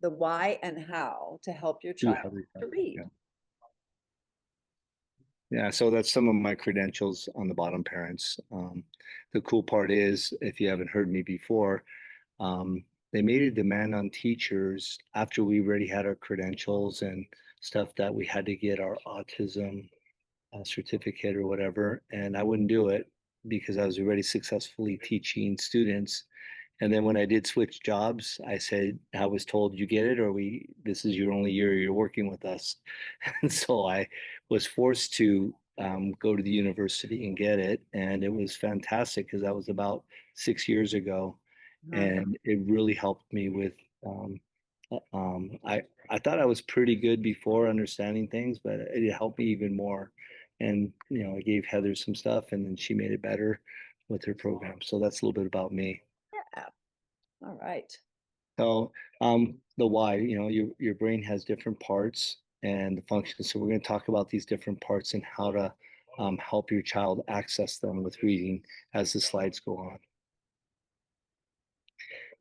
the why and how to help your Do child have to recovery. read. Yeah. Yeah, so that's some of my credentials on the bottom, parents. The cool part is, if you haven't heard me before, they made a demand on teachers after we already had our credentials and stuff that we had to get our autism certificate or whatever. And I wouldn't do it because I was already successfully teaching students. And then when I did switch jobs, I said, I was told, you get it, or this is your only year you're working with us. And so I was forced to go to the university and get it. And it was fantastic because that was about 6 years ago. Uh, And it really helped me with, um, I thought I was pretty good before understanding things, but it helped me even more. And, I gave Heather some stuff and then she made it better with her program. So that's a little bit about me. yeah. All right. So the why, your brain has different parts and the functions. So we're going to talk about these different parts and how to help your child access them with reading as the slides go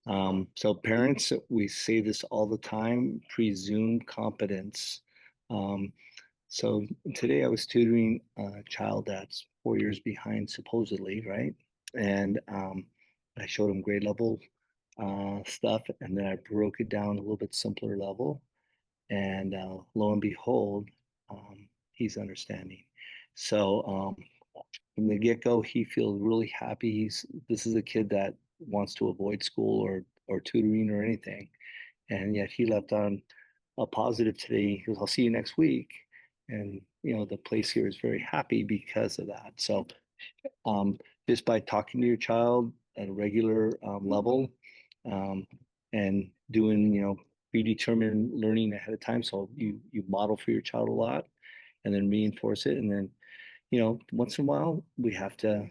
on. So parents, we say this all the time, presume competence. Um, so today I was tutoring a child that's 4 years behind, supposedly, right? And I showed him grade level stuff, and then I broke it down a little bit simpler level. And lo and behold, he's understanding. So from the get-go, he feels really happy. This is a kid that wants to avoid school or tutoring or anything, and yet he left on a positive today. He goes, "I'll see you next week," and the place here is very happy because of that. So um, just by talking to your child at a regular level um, and doing, predetermined learning ahead of time. So you model for your child a lot and then reinforce it. And then, once in a while, we have to,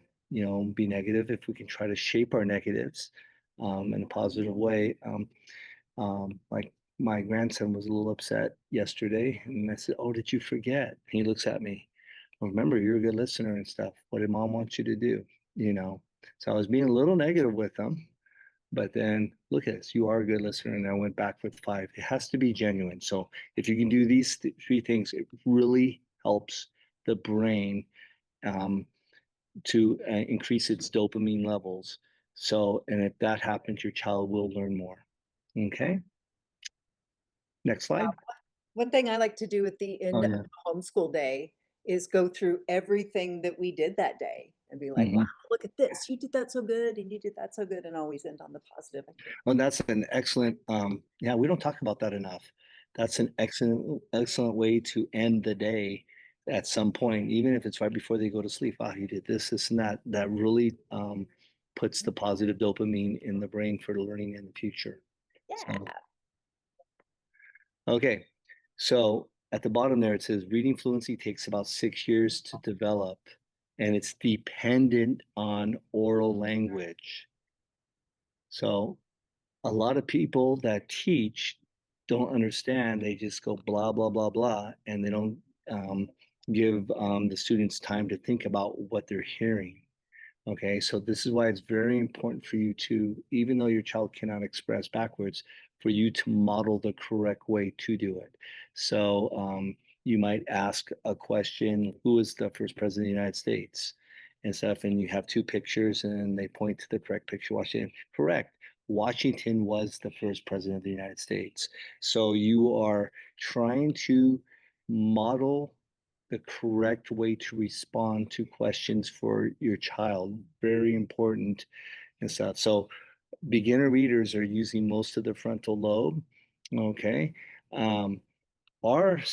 be negative if we can try to shape our negatives in a positive way. Like my grandson was a little upset yesterday, and I said, "Oh, did you forget?" And he looks at me. Well, remember, you're a good listener and stuff. What did mom want you to do? You know. So I was being a little negative with him, but then look at this. You are a good listener, and I went back with five. It has to be genuine. So if you can do these three things, it really helps the brain um, to increase its dopamine levels. So, and if that happens, your child will learn more. Okay. Next slide. One thing I like to do at the Oh end of yeah. the homeschool day is go through everything that we did that day and be like, wow, Hmm. look at this. You did that so good and you did that so good, and always end on the positive. I think. Well, that's an excellent. Yeah, we don't talk about that enough. That's an excellent way to end the day at some point, even if it's right before they go to sleep. Ah, you did this, and that. That really puts the positive dopamine in the brain for learning in the future. So, Yeah. okay. So at the bottom there, it says reading fluency takes about 6 years to develop, and it's dependent on oral language. So a lot of people that teach don't understand. They just go blah, blah, blah, blah, and they don't give the students time to think about what they're hearing. Okay, so this is why it's very important for you to, even though your child cannot express backwards, for you to model the correct way to do it. So you might ask a question, who is the first president of the United States? And stuff, and you have two pictures and they point to the correct picture, Washington. Correct. Washington was the first president of the United States. So you are trying to model the correct way to respond to questions for your child. Very important and stuff. So beginner readers are using most of the frontal lobe. Okay. Um,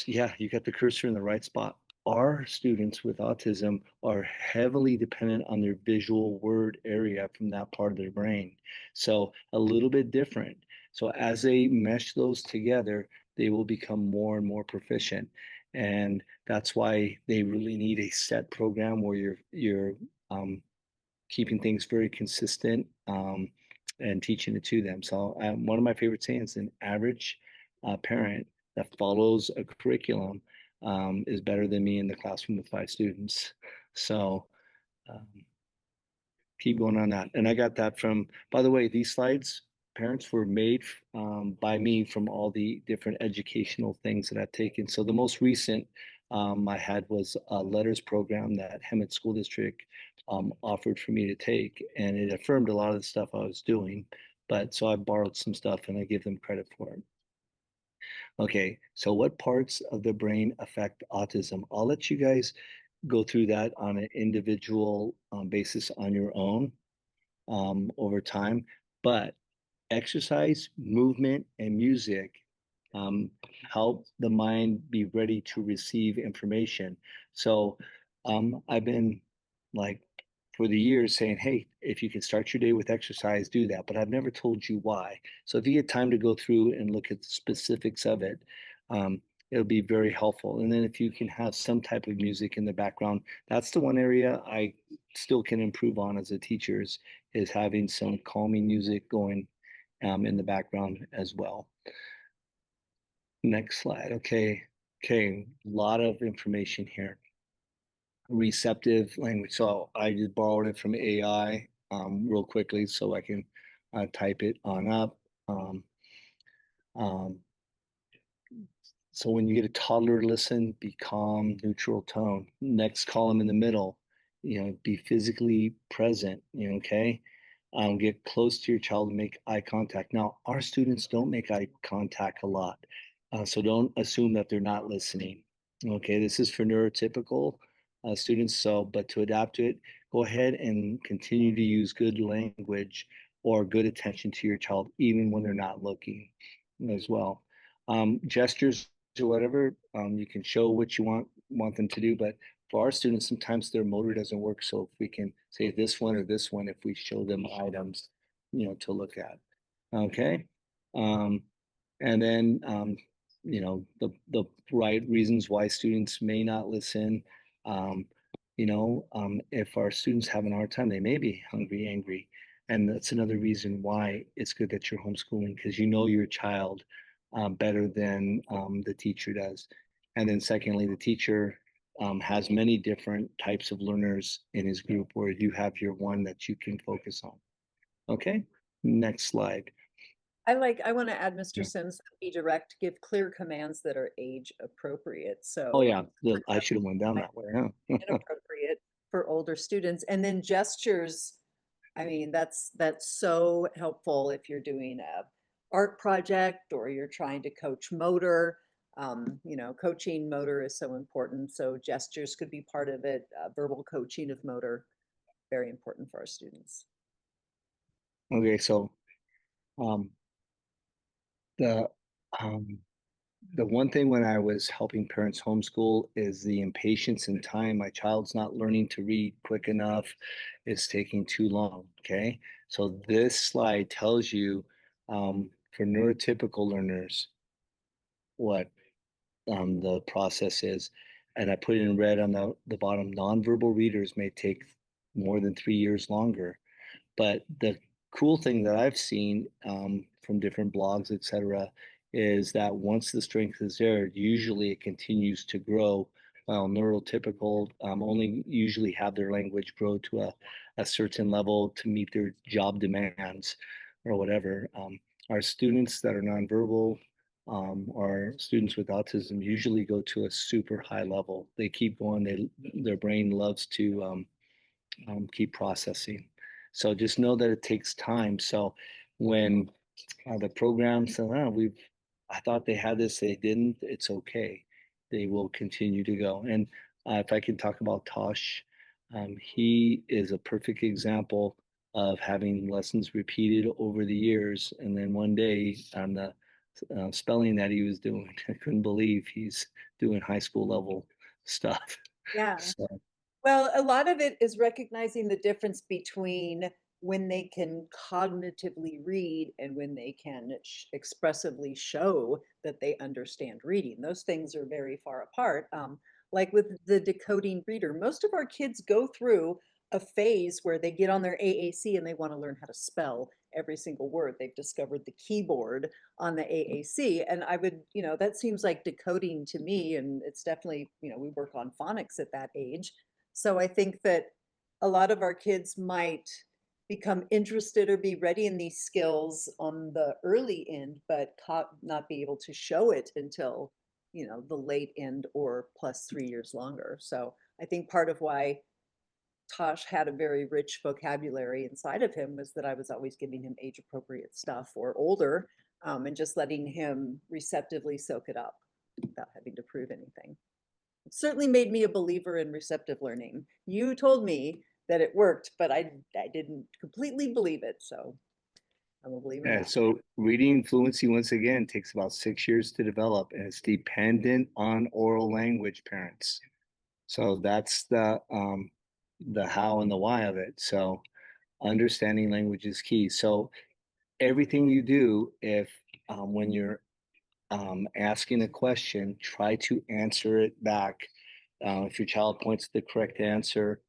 yeah, you got the cursor in the right spot. Our students with autism are heavily dependent on their visual word area from that part of their brain. So a little bit different. So as they mesh those together, they will become more and more proficient. And that's why they really need a set program where you're keeping things very consistent and teaching it to them. So one of my favorite sayings, an average parent that follows a curriculum is better than me in the classroom with five students. So um, keep going on that. And I got that from, by the way, these slides parents were made by me from all the different educational things that I've taken. So the most recent I had was a letters program that Hemet School District offered for me to take, and it affirmed a lot of the stuff I was doing. But so I borrowed some stuff and I give them credit for it. Okay, so what parts of the brain affect autism? I'll let you guys go through that on an individual basis on your own over time. But exercise, movement, and music um, help the mind be ready to receive information. So I've been like for the years saying, hey, if you can start your day with exercise, do that. But I've never told you why. So if you get time to go through and look at the specifics of it, um, it'll be very helpful. And then if you can have some type of music in the background, that's the one area I still can improve on as a teacher is having some calming music going in the background as well. Next slide. Okay. Okay. A lot of information here. Receptive language. So I just borrowed it from AI real quickly so I can type it on up. Um, um, So when you get a toddler to listen, be calm, neutral tone. Next column in the middle, be physically present, okay? Get close to your child and make eye contact. Now, our students don't make eye contact a lot, so don't assume that they're not listening. Okay, this is for neurotypical students. So, but to adapt to it, go ahead and continue to use good language or good attention to your child, even when they're not looking as well. Gestures or whatever, you can show what you want them to do. But for our students, sometimes their motor doesn't work. So if we can say this one or this one, if we show them items, to look at. Okay. Um, and then the right reasons why students may not listen. Um, if our students having a hard time, they may be hungry, angry, and that's another reason why it's good that you're homeschooling because you know your child better than the teacher does. And then secondly, the teacher has many different types of learners in his group where you have your one that you can focus on. Okay, next slide. I want to add Mr. Yeah. Sims, be direct, give clear commands that are age appropriate. Oh So yeah, I should have went down might that way, be huh? inappropriate for older students. And then gestures, I mean, that's so helpful if you're doing a art project or you're trying to coach motor. Coaching motor is so important. So gestures could be part of it. Verbal coaching of motor, very important for our students. Okay, so um, the um, the one thing when I was helping parents homeschool is the impatience and time. My child's not learning to read quick enough. It's taking too long. Okay. So this slide tells you for neurotypical learners what the process is. And I put it in red on the bottom. Nonverbal readers may take more than 3 years longer. But the cool thing that I've seen from different blogs, etc., is that once the strength is there, usually it continues to grow. While neurotypical only usually have their language grow to a certain level to meet their job demands or whatever. Our students that are nonverbal or students with autism usually go to a super high level. They keep going. Their brain loves to keep processing. So just know that it takes time. So when the program says, oh, I thought they had this, they didn't, it's okay. They will continue to go. And if I can talk about Tosh, he is a perfect example of having lessons repeated over the years. And then one day on the spelling that he was doing, I couldn't believe he's doing high school level stuff. Yeah. So, Well, a lot of it is recognizing the difference between when they can cognitively read and when they can expressively show that they understand reading. Those things are very far apart. Like with the decoding reader, most of our kids go through a phase where they get on their AAC and they want to learn how to spell every single word. They've discovered the keyboard on the AAC. And that seems like decoding to me. And it's definitely, we work on phonics at that age. So I think that a lot of our kids might become interested or be ready in these skills on the early end, but not be able to show it until, the late end or plus 3 years longer. So I think part of why Tosh had a very rich vocabulary inside of him was that I was always giving him age appropriate stuff or older, and just letting him receptively soak it up without having to prove anything. It certainly made me a believer in receptive learning. You told me that it worked, but I didn't completely believe it. So I'm a believer Yeah, now. so reading fluency once again takes about 6 years to develop, and it's dependent on oral language, parents. So that's the how and the why of it. So understanding language is key. So everything you do, if when you're asking a question, try to answer it back. If your child points to the correct answer,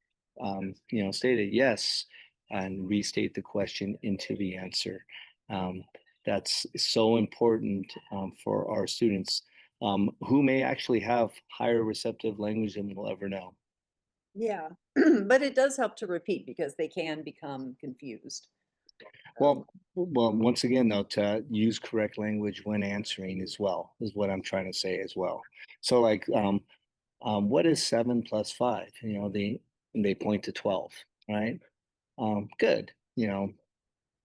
state it yes and restate the question into the answer. Um, that's so important for our students who may actually have higher receptive language than we'll ever know. Yeah, but it does help to repeat because they can become confused. Well, once again, though, to use correct language when answering as well is what I'm trying to say as well. So, like, what is 7 plus 5? They point to 12, right? Good.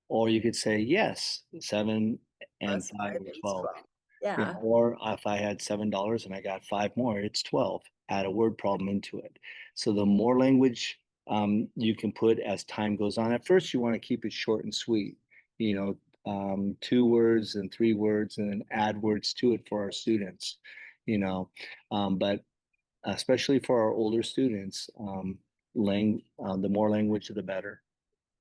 Or you could say yes, 7 and 5 +5 are and 12. 12. Yeah. Or if I had $7 and I got five more, it's 12. Add a word problem into it. So the more language you can put as time goes on. At first, you want to keep it short and sweet. 2 words and 3 words, and then add words to it for our students. But especially for our older students, the more language, the better.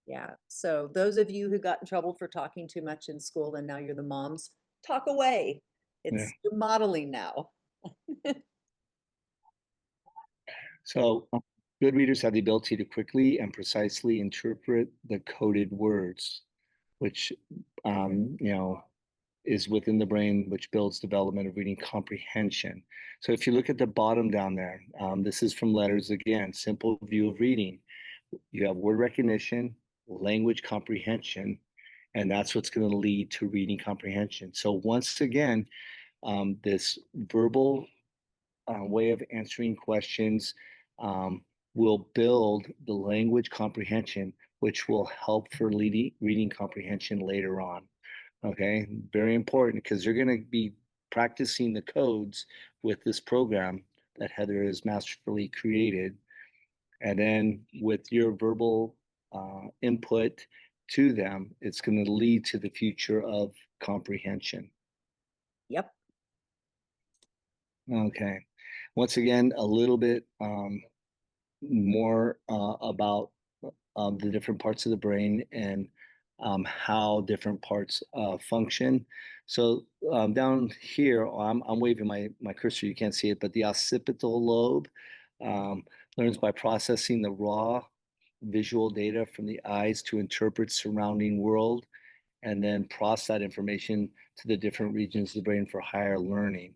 Yeah. So those of you who got in trouble for talking too much in school and now you're the moms, talk away. Yeah. You're modeling now. So good readers have the ability to quickly and precisely interpret the coded words, which is within the brain, which builds development of reading comprehension. So if you look at the bottom down there, this is from letters again, simple view of reading. You have word recognition, language comprehension, and that's what's going to lead to reading comprehension. So once again, this verbal way of answering questions will build the language comprehension, which will help for reading comprehension later on. Okay, very important because you're going to be practicing the codes with this program that Heather has masterfully created. And then with your verbal input to them, it's going to lead to the future of comprehension. Yep. Okay. Once again, a little bit more about the different parts of the brain and how different parts function. So down here, I'm waving my cursor, you can't see it, but the occipital lobe um, learns by processing the raw visual data from the eyes to interpret surrounding world and then process that information to the different regions of the brain for higher learning.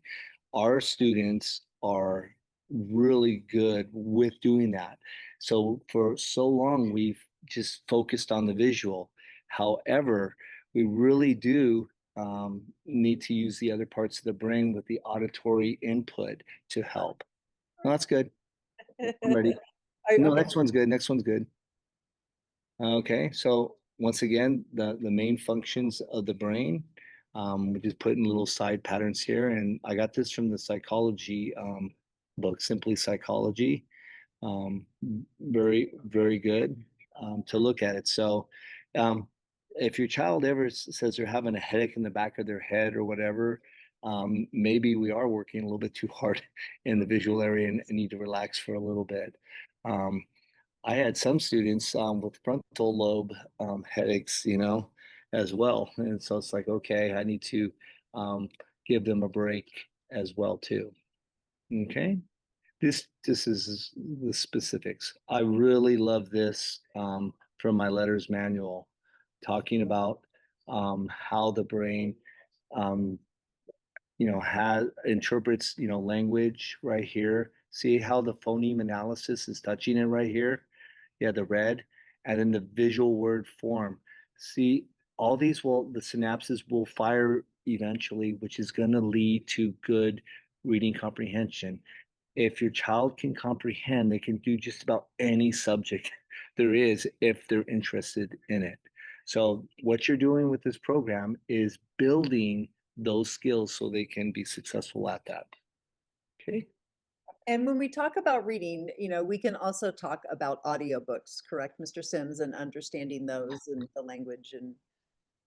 Our students are really good with doing that. So for so long, we've just focused on the visual. However, we really do need to use the other parts of the brain with the auditory input to help. No, that's good. I'm ready. No, Okay. next one's good. Next one's good. Okay, so once again, the main functions of the brain. We just put in little side patterns here, and I got this from the psychology book, Simply Psychology. Um, Very, very good to look at it. So, um, if your child ever says they're having a headache in the back of their head or whatever, maybe we are working a little bit too hard in the visual area and need to relax for a little bit. Um, I had some students with frontal lobe headaches, as well. And so it's like, okay, I need to give them a break as well too. Okay. This is the specifics. I really love this from my letters manual, talking about how the brain um, has interprets, language right here. See how the phoneme analysis is touching it right here? Yeah, the red. and then the visual word form. See, all these will, the synapses will fire eventually, which is going to lead to good reading comprehension. If your child can comprehend, they can do just about any subject there is if they're interested in it. So, what you're doing with this program is building those skills so they can be successful at that. Okay. And when we talk about reading, we can also talk about audiobooks, correct, Mr. Sims, and understanding those and the language and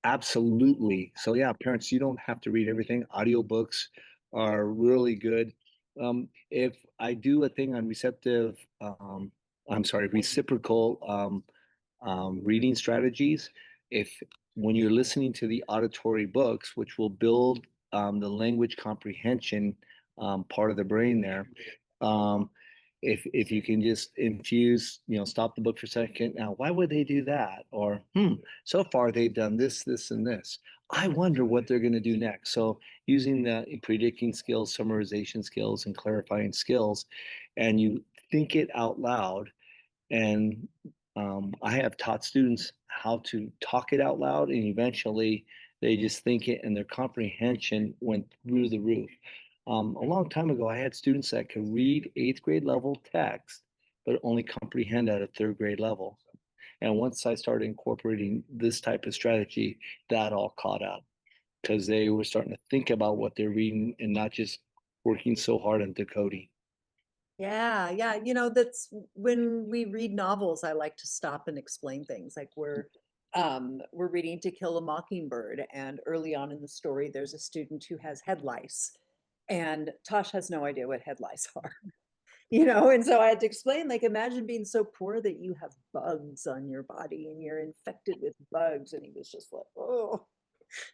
Absolutely. So yeah, parents, you don't have to read everything. Audiobooks are really good. If I do a thing on I'm sorry, reciprocal reading strategies, if when you're listening to the auditory books, which will build the language comprehension part of the brain there, um, if you can just infuse, stop the book for a second. Now, why would they do that? Or, so far they've done this, this, and this. I wonder what they're going to do next. So, using the predicting skills, summarization skills, and clarifying skills, and you think it out loud and I have taught students how to talk it out loud, and eventually they just think it, and their comprehension went through the roof. A long time ago, I had students that could read eighth grade level text, but only comprehend at a third grade level. And once I started incorporating this type of strategy, that all caught up because they were starting to think about what they're reading and not just working so hard on decoding. yeah, yeah. That's when we read novels, I like to stop and explain things. Like we're reading To Kill a Mockingbird, and early on in the story, there's a student who has head lice, and Tosh has no idea what head lice are. And so I had to explain, like, imagine being so poor that you have bugs on your body and you're infected with bugs. And he was just like, oh.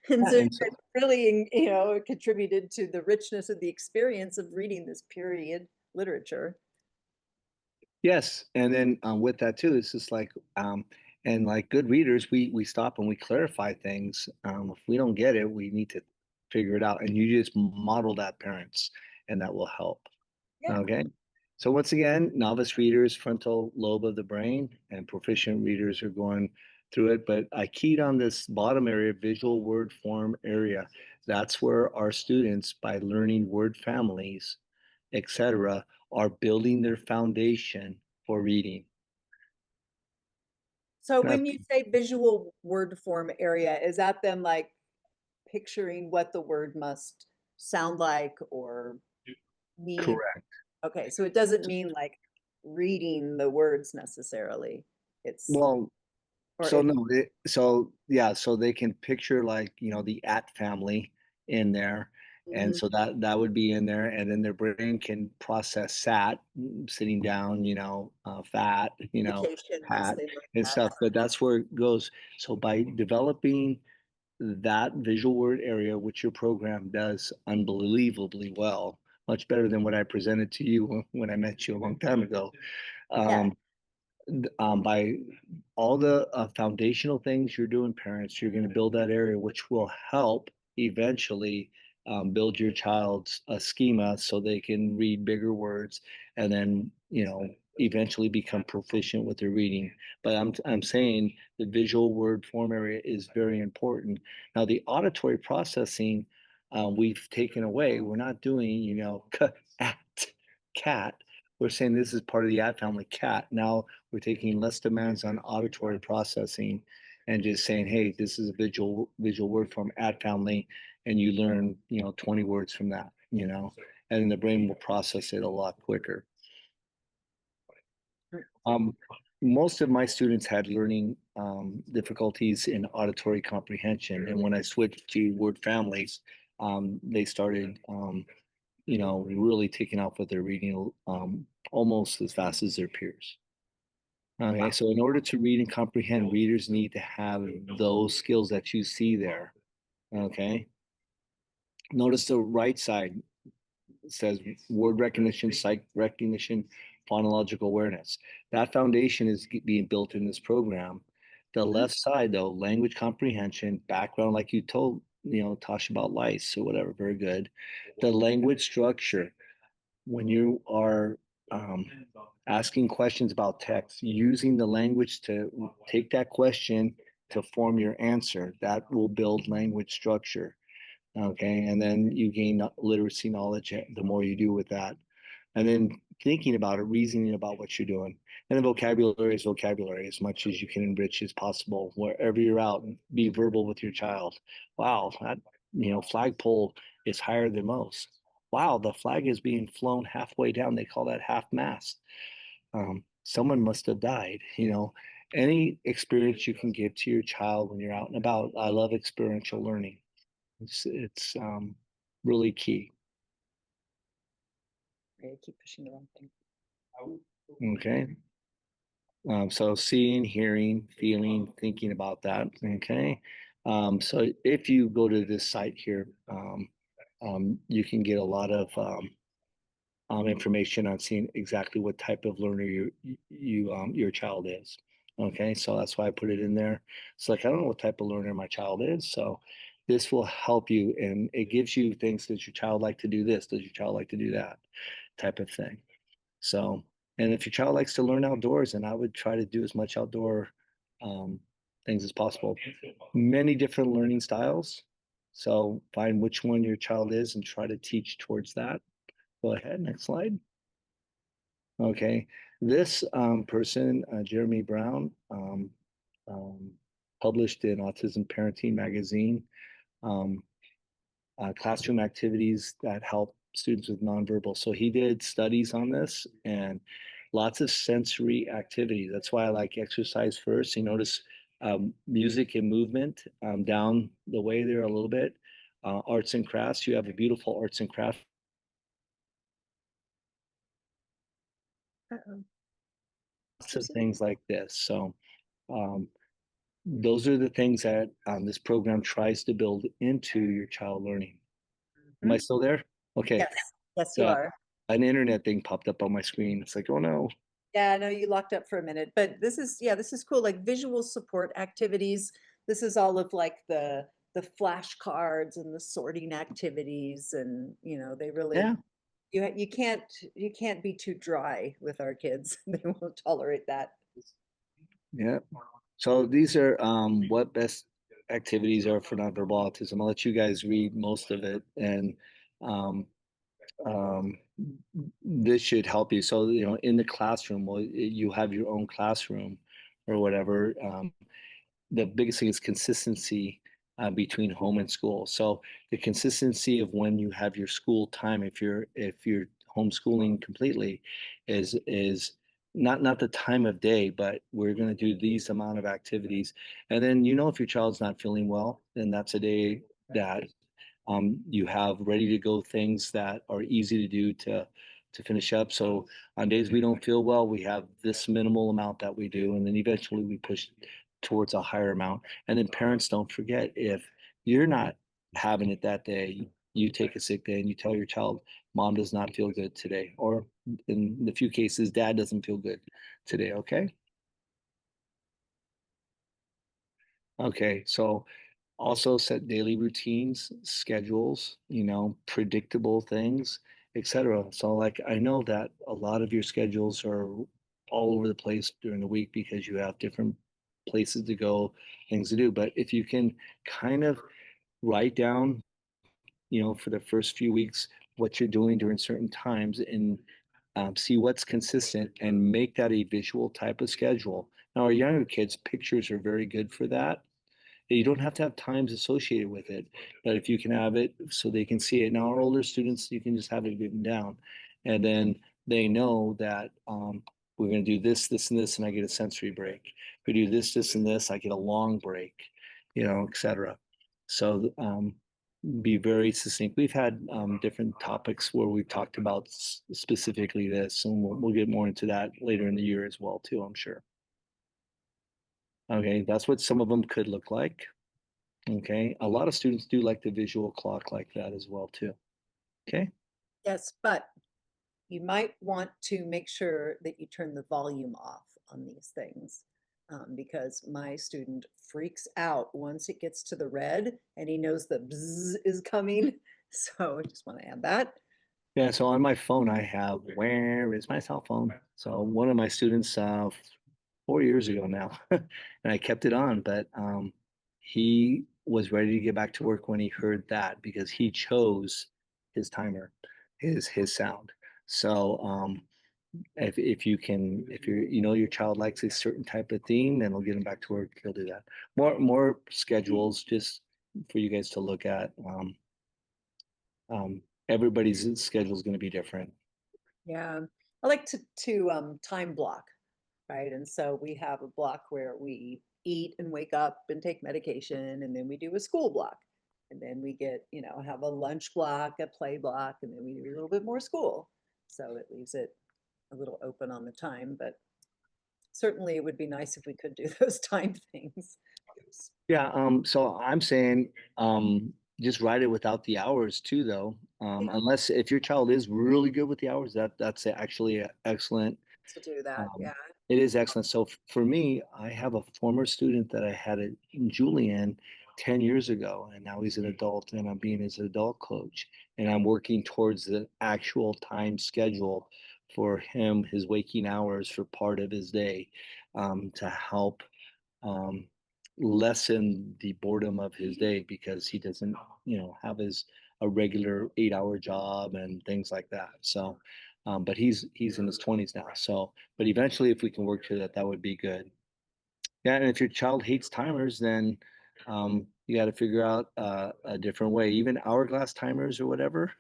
And Yeah, so and so it really, contributed to the richness of the experience of reading this period literature. yes, and then with that too, it's just like and like good readers, we stop and we clarify things. If we don't get it, we need to figure it out, and you just model that parents, and that will help. Yeah. Okay. So once again, novice readers, frontal lobe of the brain, and proficient readers are going through it. But I keyed on this bottom area, visual word form area. That's where our students, by learning word families, etc., are building their foundation for reading. So That's when you say visual word form area, is that then like picturing what the word must sound like or mean? correct. Okay, so it doesn't mean like reading the words necessarily. It's Well, or so it. no, so yeah, so they can picture like, the at family in there. And Mhm. so that would be in there, and then their brain can process sat, sitting down, fat, Vacations, pat things like and that. stuff. But that's where it goes. So by developing that visual word area, which your program does unbelievably well, much better than what I presented to you when I met you a long time ago. Yeah. Um, by all the foundational things you're doing, parents, you're going to build that area, which will help eventually build your child's schema so they can read bigger words and then, eventually become proficient with their reading. But I'm saying the visual word form area is very important. Now, the auditory processing we've taken away. We're not doing, at cat. We're saying this is part of the at family cat. Now we're taking less demands on auditory processing and just saying, hey, this is a visual word form at family, and you learn, 20 words from that, and the brain will process it a lot quicker. Um, most of my students had learning difficulties in auditory comprehension, and when I switched to word families, they started, really taking off with their reading almost as fast as their peers. Okay, so in order to read and comprehend, readers need to have those skills that you see there. Okay, notice the right side says word recognition, sight recognition, phonological awareness. That foundation is being built in this program. The Mhm. left side, though, language comprehension, background, like you told, Tosh about lice or whatever, very good. The language structure, when you are um, asking questions about text, using the language to take that question to form your answer. That will build language structure. Okay. And then you gain literacy knowledge the more you do with that. And then thinking about it, reasoning about what you're doing. And then vocabulary is vocabulary as much as you can enrich as possible wherever you're out and be verbal with your child. Wow, that flagpole is higher than most. Wow, the flag is being flown halfway down. They call that half mast. Someone must have died. Any experience you can give to your child when you're out and about. I love experiential learning. It's really key. I keep pushing the wrong thing. Okay. So seeing, hearing, feeling, thinking about that. Okay. So if you go to this site here, you can get a lot of information on seeing exactly what type of learner your child is. Okay, so that's why I put it in there. It's like I don't know what type of learner my child is, so this will help you, and it gives you things. Does your child like to do this? Does your child like to do that? Type of thing. So, and if your child likes to learn outdoors, then I would try to do as much outdoor um, things as possible. Many different learning styles. So find which one your child is and try to teach towards that. Go ahead, next slide. Okay, this person, Jeremy Brown, um, published in Autism Parenting magazine, um, classroom activities that help students with nonverbal. So he did studies on this and lots of sensory activity. That's why I like exercise first. You notice music and movement down the way there a little bit. Arts and crafts. You have a beautiful arts and crafts. Uh-oh. Lots of things like this. So um, those are the things that this program tries to build into your child learning. Am I Mhm. still there? Okay. Yes, yes, you Yeah. are. An internet thing popped up on my screen. It's like, oh no. Yeah, no, you locked up for a minute, but this is, yeah, this is cool. Like visual support activities. This is all of like the flashcards and the sorting activities, and they really Yeah. you can't be too dry with our kids. They won't tolerate that. Yeah. So these are what best activities are for nonverbal autism. I'll let you guys read most of it, and um, um, this should help you. So in the classroom, well, you have your own classroom or whatever. The biggest thing is consistency between home and school. So the consistency of when you have your school time, if you're homeschooling completely, is not the time of day, but we're going to do these amount of activities, and then if your child's not feeling well, then that's a day that you have ready to go things that are easy to do to finish up. So on days we don't feel well, we have this minimal amount that we do, and then eventually we push towards a higher amount. And then parents, don't forget, if you're not having it that day, you take a sick day and you tell your child, mom does not feel good today, or in the few cases, dad doesn't feel good today. Okay. Okay. So also set daily routines, schedules, predictable things, etc. So like I know that a lot of your schedules are all over the place during the week because you have different places to go, things to do. But if you can kind of write down, for the first few weeks what you're doing during certain times and see what's consistent and make that a visual type of schedule. Now, our younger kids, pictures are very good for that. You don't have to have times associated with it, but if you can have it so they can see it. Now, our older students, you can just have it written down, and then they know that we're going to do this, this, and this, and I get a sensory break. If we do this, this, and this, I get a long break, etc. So be very succinct. We've had different topics where we've talked about specifically this, and we'll get more into that later in the year as well, too, I'm sure. Okay, that's what some of them could look like. Okay, a lot of students do like the visual clock like that as well too. Okay, Yes, but you might want to make sure that you turn the volume off on these things, because my student freaks out once it gets to the red and he knows the bzz is coming. So I just want to add that. Yeah, so on my phone, I have where is my cell phone? So one of my students, 4 years ago now, and I kept it on, but he was ready to get back to work when he heard that because he chose his timer, his sound. So if you can, if you're, your child likes a certain type of theme, then we'll get him back to work. He'll do that. More schedules just for you guys to look at. Everybody's schedule is going to be different. Yeah, I like to time block, right? And so we have a block where we eat and wake up and take medication, and then we do a school block. And then we get, have a lunch block, a play block, and then we do a little bit more school. So it leaves it a little open on the time, but certainly it would be nice if we could do those time things. Yeah, so I'm saying just write it without the hours too, though. Yeah, Unless if your child is really good with the hours, that's actually excellent. to do that, Um, yeah. it is excellent. So for me, I have a former student that I had at Julian 10 years ago, and now he's an adult, and I'm being his adult coach, and I'm working towards the actual time schedule for him, his waking hours for part of his day, to help um, lessen the boredom of his day because he doesn't, have his a regular 8 hour job and things like that. So, but he's in his 20s now. So, but eventually, if we can work to that, that would be good. Yeah, and if your child hates timers, then you got to figure out a different way. Even hourglass timers or whatever.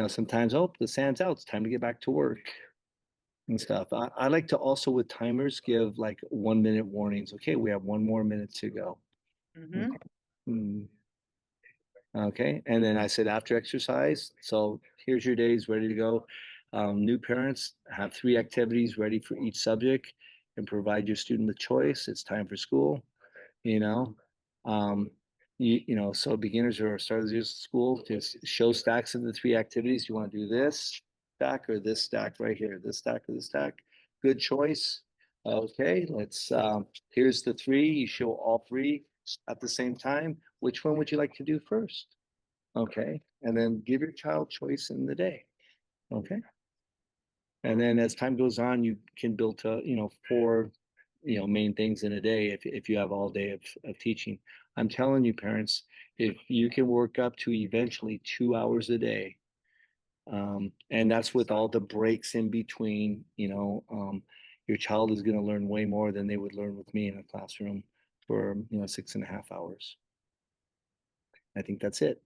Sometimes, oh, the sand's out. It's time to get back to work and stuff. I like to also with timers give like 1 minute warnings. Okay, we have one more minute to go. Hmm. Okay. Okay. And then I said after exercise, so here's your days ready to go. New parents have 3 activities ready for each subject and provide your student with choice. It's time for school you know. Um, so beginners or starters use school just show stacks of the 3 activities. You want to do this stack or this stack right here, this stack or this stack. Good choice. Okay, here's the three. You show all three at the same time. Which one would you like to do first? Okay, and then give your child choice in the day. Okay. And then as time goes on, you can build to, four, main things in a day if you have all day of teaching. I'm telling you, parents, if you can work up to eventually 2 hours a day, and that's with all the breaks in between, your child is going to learn way more than they would learn with me in a classroom for, 6.5 hours. I think that's it.